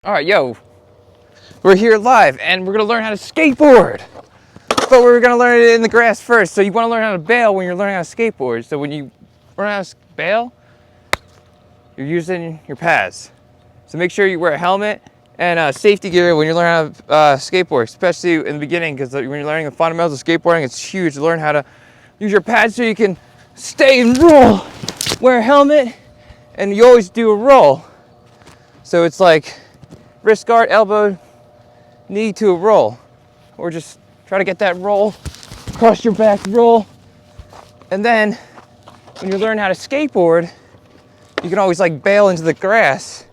All right, yo, we're here live and we're gonna learn how to skateboard. But we're gonna learn it in the grass first. So you wanna learn how to bail when you're learning how to skateboard. So when you learn how to bail, you're using your pads. So make sure you wear a helmet and safety gear when you're learning how to skateboard, especially in the beginning, because when you're learning the fundamentals of skateboarding, it's huge to learn how to use your pads so you can stay and roll. Wear a helmet and you always do a roll. So it's like wrist guard, elbow, knee to a roll, or just try to get that roll, cross your back roll. And then when you learn how to skateboard, you can always like bail into the grass.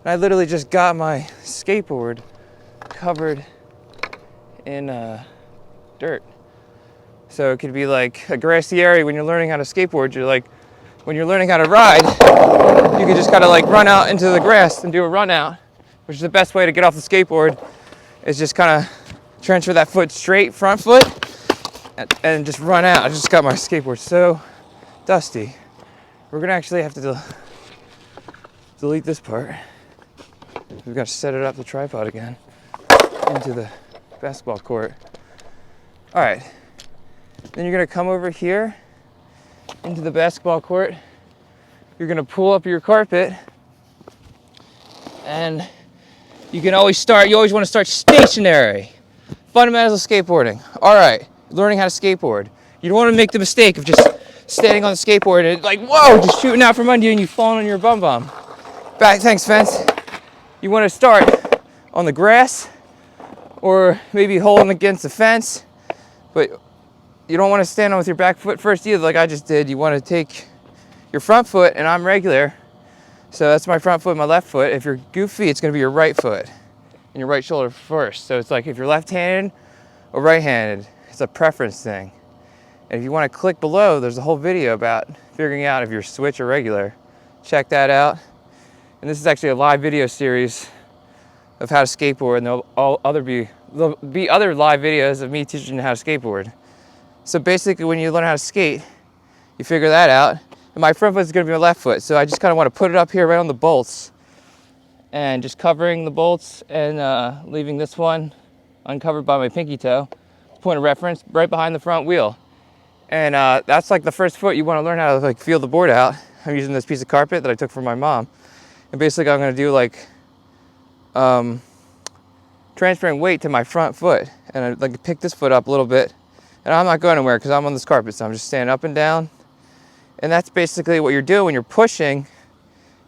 And I literally just got my skateboard covered in dirt. So it could be like a grassy area when you're learning how to skateboard. You're like, when you're learning how to ride, you can just kind of like run out into the grass and do a run out, which is the best way to get off the skateboard, is just kind of transfer that foot straight, front foot, and just run out. I just got my skateboard so dusty. We're gonna actually have to delete this part. We've got to set it up the tripod again into the basketball court. All right, then you're gonna come over here into the basketball court. You're gonna pull up your carpet, and you can always start, you always want to start stationary. Fundamentals of skateboarding. All right, learning how to skateboard. You don't want to make the mistake of just standing on the skateboard and like, whoa, just shooting out from under you and you falling on your bum. Back, thanks, fence. You want to start on the grass or maybe holding against the fence, but you don't want to stand on with your back foot first either, like I just did. You want to take your front foot, and I'm regular. So that's my front foot, my left foot. If you're goofy, it's gonna be your right foot and your right shoulder first. So it's like if you're left-handed or right-handed, it's a preference thing. And if you wanna click below, there's a whole video about figuring out if you're switch or regular. Check that out. And this is actually a live video series of how to skateboard, and there'll be other live videos of me teaching you how to skateboard. So basically when you learn how to skate, you figure that out. My front foot is going to be my left foot, so I just kind of want to put it up here right on the bolts and just covering the bolts and leaving this one uncovered by my pinky toe. Point of reference right behind the front wheel. And that's like the first foot you want to learn how to like feel the board out. I'm using this piece of carpet that I took from my mom, and basically I'm going to do like transferring weight to my front foot, and I like pick this foot up a little bit, and I'm not going anywhere because I'm on this carpet, so I'm just standing up and down. And that's basically what you're doing when you're pushing.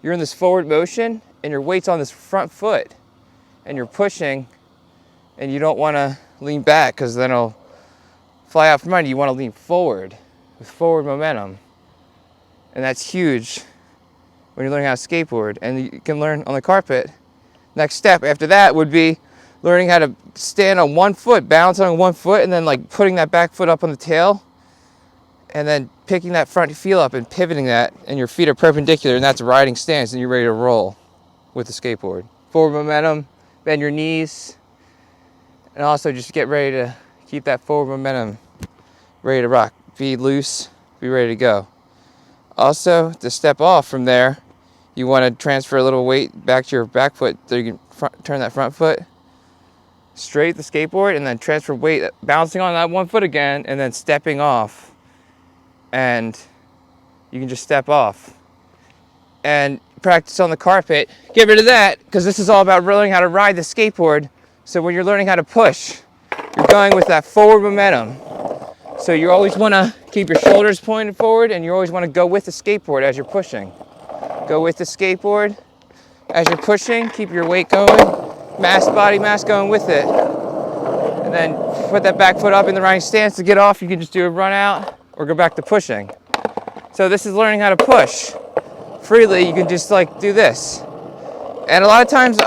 You're in this forward motion and your weight's on this front foot and you're pushing, and you don't want to lean back because then it'll fly out from under you. You want to lean forward with forward momentum. And that's huge when you're learning how to skateboard, and you can learn on the carpet. Next step after that would be learning how to stand on one foot, balance on one foot, and then like putting that back foot up on the tail, and then picking that front heel up and pivoting that, and your feet are perpendicular, and that's a riding stance, and you're ready to roll with the skateboard. Forward momentum, bend your knees, and also just get ready to keep that forward momentum, ready to rock. Be loose, be ready to go. Also, to step off from there, you want to transfer a little weight back to your back foot so you can turn that front foot straight the skateboard, and then transfer weight, bouncing on that one foot again, and then stepping off. And you can just step off and practice on the carpet. Get rid of that, because this is all about learning how to ride the skateboard. So when you're learning how to push, you're going with that forward momentum. So you always want to keep your shoulders pointed forward, and you always want to go with the skateboard as you're pushing. Go with the skateboard as you're pushing. Keep your weight going. Body mass going with it. And then put that back foot up in the riding stance. To get off, you can just do a run out or go back to pushing. So this is learning how to push freely. You can just like do this. And a lot of times,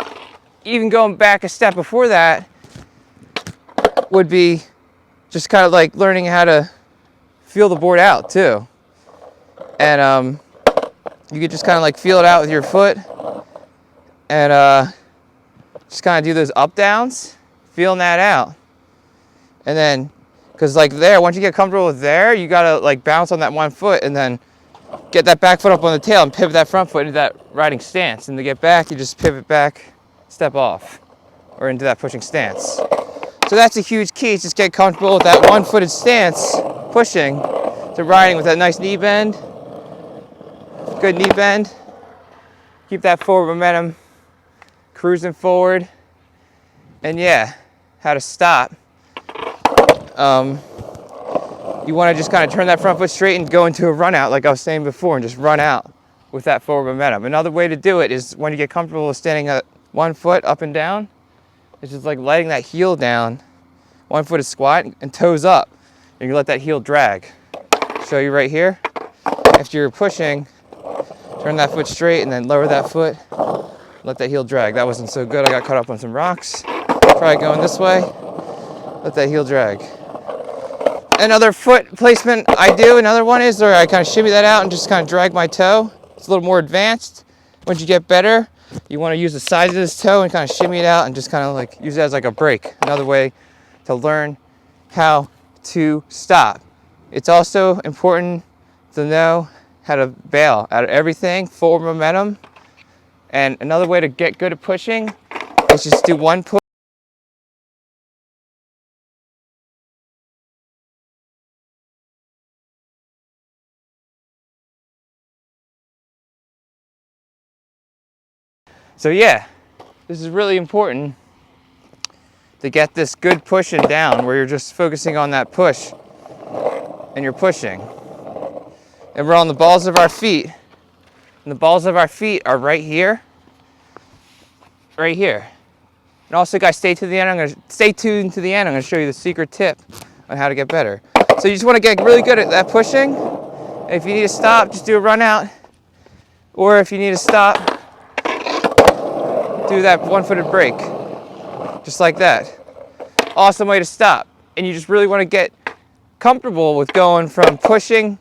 even going back a step before that would be just kind of like learning how to feel the board out too. And you could just kind of like feel it out with your foot, and just kind of do those up downs, feeling that out. And then, because like there, once you get comfortable with there, you gotta like bounce on that one foot and then get that back foot up on the tail and pivot that front foot into that riding stance. And to get back, you just pivot back step off or into that pushing stance. So that's a huge key. Just get comfortable with that one-footed stance, pushing to riding with that nice knee bend. Good knee bend. Keep that forward momentum, cruising forward. And yeah, how to stop. You want to just kind of turn that front foot straight and go into a run out like I was saying before, and just run out with that forward momentum. Another way to do it is when you get comfortable with standing at 1 foot up and down, it's just like letting that heel down. 1 foot is squat and toes up. And you let that heel drag. Show you right here. After you're pushing, turn that foot straight and then lower that foot. Let that heel drag. That wasn't so good. I got caught up on some rocks. Try going this way. Let that heel drag. Another foot placement I do, another one is where I kind of shimmy that out and just kind of drag my toe. It's a little more advanced. Once you get better, you want to use the sides of this toe and kind of shimmy it out and just kind of like use it as like a brake. Another way to learn how to stop. It's also important to know how to bail out of everything, forward momentum. And another way to get good at pushing is just do one push. So yeah, this is really important to get this good pushing down where you're just focusing on that push and you're pushing. And we're on the balls of our feet. And the balls of our feet are right here. Right here. And also guys, stay tuned to the end. I'm going to show you the secret tip on how to get better. So you just want to get really good at that pushing. And if you need to stop, just do a run out. Or if you need to stop, do that one-footed break. Just like that. Awesome way to stop. And you just really want to get comfortable with going from pushing,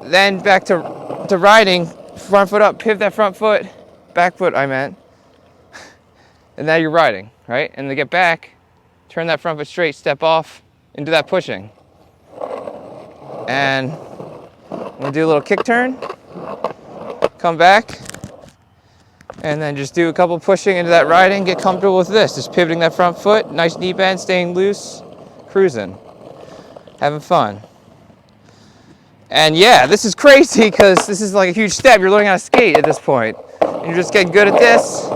then back to riding, front foot up, pivot that front foot, back foot I meant. And now you're riding, right? And to get back, turn that front foot straight, step off, into that pushing. And I'm gonna do a little kick turn, come back, and then just do a couple pushing into that riding, get comfortable with this. Just pivoting that front foot, nice knee bend, staying loose, cruising, having fun. And yeah, this is crazy because this is like a huge step. You're learning how to skate at this point. And you're just getting good at this,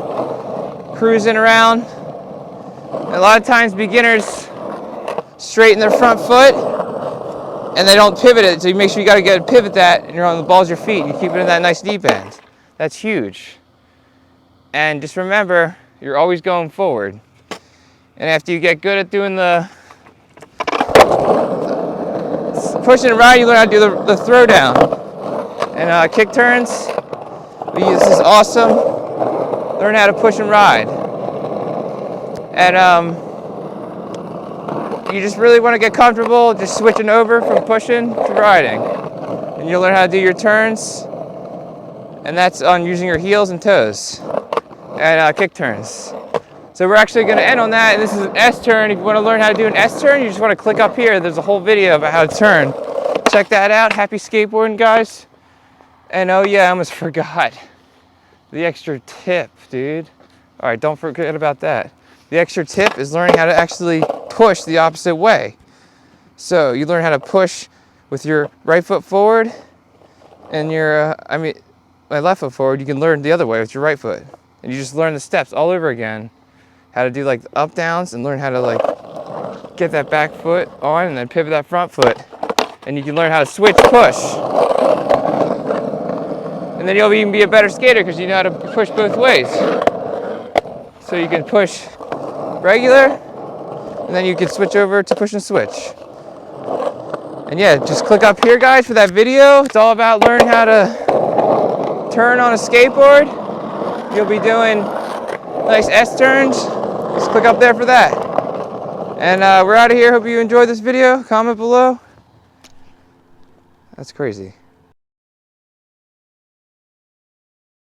cruising around. And a lot of times beginners straighten their front foot and they don't pivot it. So you make sure you got to get pivot that and you're on the balls of your feet. You keep it in that nice knee bend. That's huge. And just remember, you're always going forward. And after you get good at doing the pushing and ride, you learn how to do the throw down. And kick turns. This is awesome. Learn how to push and ride. And you just really want to get comfortable just switching over from pushing to riding. And you'll learn how to do your turns. And that's on using your heels and toes. And kick turns. So we're actually going to end on that. This is an S-turn. If you want to learn how to do an S-turn, you just want to click up here. There's a whole video about how to turn. Check that out. Happy skateboarding, guys. And oh yeah, I almost forgot the extra tip, dude. All right, don't forget about that. The extra tip is learning how to actually push the opposite way. So you learn how to push with your right foot forward and your, my left foot forward. You can learn the other way with your right foot. And you just learn the steps all over again. How to do like the up downs and learn how to like get that back foot on and then pivot that front foot. And you can learn how to switch push. And then you'll even be a better skater because you know how to push both ways. So you can push regular and then you can switch over to push and switch. And yeah, just click up here, guys, for that video. It's all about learning how to turn on a skateboard. You'll be doing nice S-turns. Just click up there for that. And we're out of here. Hope you enjoyed this video. Comment below. That's crazy.